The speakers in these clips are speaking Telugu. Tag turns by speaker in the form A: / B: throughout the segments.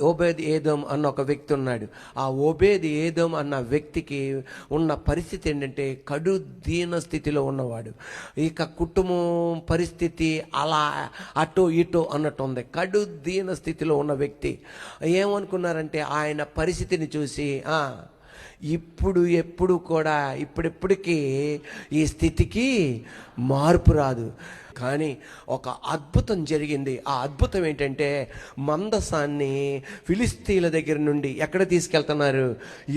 A: ఓబేద్ ఏదోం అన్న ఒక వ్యక్తి ఉన్నాడు. ఆ ఓబేద్ ఏదోం అన్న వ్యక్తికి ఉన్న పరిస్థితి ఏంటంటే కడు దీన స్థితిలో ఉన్నవాడు. ఇక కుటుంబం పరిస్థితి అలా అటో ఇటో అన్నట్టు ఉంది. కడు దీన స్థితిలో ఉన్న వ్యక్తి ఏమనుకున్నారంటే ఆయన పరిస్థితిని చూసి ఎప్పుడు కూడా ఇప్పుడిప్పటికీ ఈ స్థితికి మార్పు రాదు. కానీ ఒక అద్భుతం జరిగింది. ఆ అద్భుతం ఏంటంటే మందసాన్ని ఫిలిస్తీన్ల దగ్గర నుండి ఎక్కడ తీసుకెళ్తున్నారు?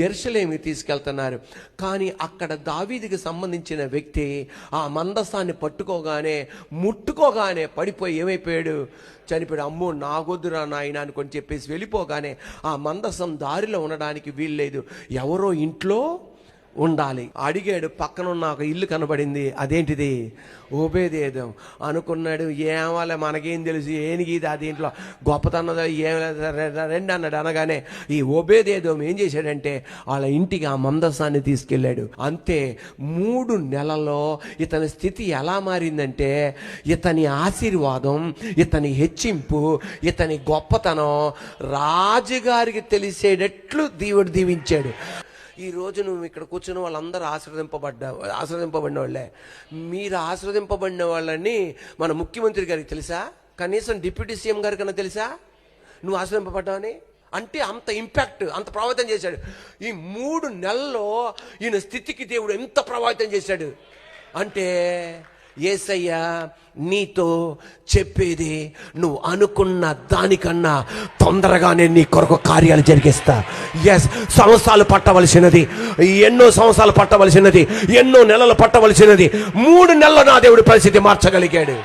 A: యెరూషలేముకి తీసుకెళ్తున్నారు. కానీ అక్కడ దావీదుకి సంబంధించిన వ్యక్తి ఆ మందసాన్ని ముట్టుకోగానే పడిపోయి ఏమైపోయాడు? చనిపోయాడు. అమ్మో నాగొద్దురా నాయన అనుకొని చెప్పేసి వెళ్ళిపోగానే ఆ మందసం దారిలో ఉండడానికి వీల్లేదు, ఎవరో ఇంట్లో ఉండాలి. అడిగాడు, పక్కన ఉన్న ఒక ఇల్లు కనబడింది. అదేంటిది? ఓబేద్ ఏదోం అనుకున్నాడు. ఏమాలే మనకేం తెలుసు, ఏనికి అది ఇంట్లో గొప్పతన్నదో ఏం రెండు అన్నాడు. అనగానే ఈ ఓబేద్ ఏదోం ఏం చేశాడంటే వాళ్ళ ఇంటికి ఆ మందసాన్ని తీసుకెళ్ళాడు. అంతే 3 నెలల్లో ఇతని స్థితి ఎలా మారిందంటే ఇతని ఆశీర్వాదం, ఇతని హెచ్చింపు, ఇతని గొప్పతనం రాజుగారికి తెలిసేటట్లు దేవుడు దీవించాడు. ఈరోజు నువ్వు ఇక్కడ కూర్చున్న వాళ్ళందరూ ఆశీర్వదింపబడిన వాళ్ళే. మీరు ఆశీర్వదింపబడిన వాళ్ళని మన ముఖ్యమంత్రి గారికి తెలుసా? కనీసం డిప్యూటీ సీఎం గారి కన్నా తెలుసా నువ్వు ఆశీర్వదింపబడ్డావని? అంటే అంత ఇంపాక్ట్, అంత ప్రభావితం చేశాడు. ఈ 3 నెలల్లో ఈయన స్థితికి దేవుడు ఎంత ప్రభావితం చేశాడు అంటే, యేసయ్య నీతో చెప్పేది నువ్వు అనుకున్న దానికన్నా తొందరగానే నీ కొరకు కార్యాలు జరిగిస్తా. సంవత్సరాలు పట్టవలసినది, ఎన్నో సంవత్సరాలు పట్టవలసినది, ఎన్నో నెలలు పట్టవలసినది 3 నెలలు నా దేవుడు పరిస్థితి మార్చగలిగాడు.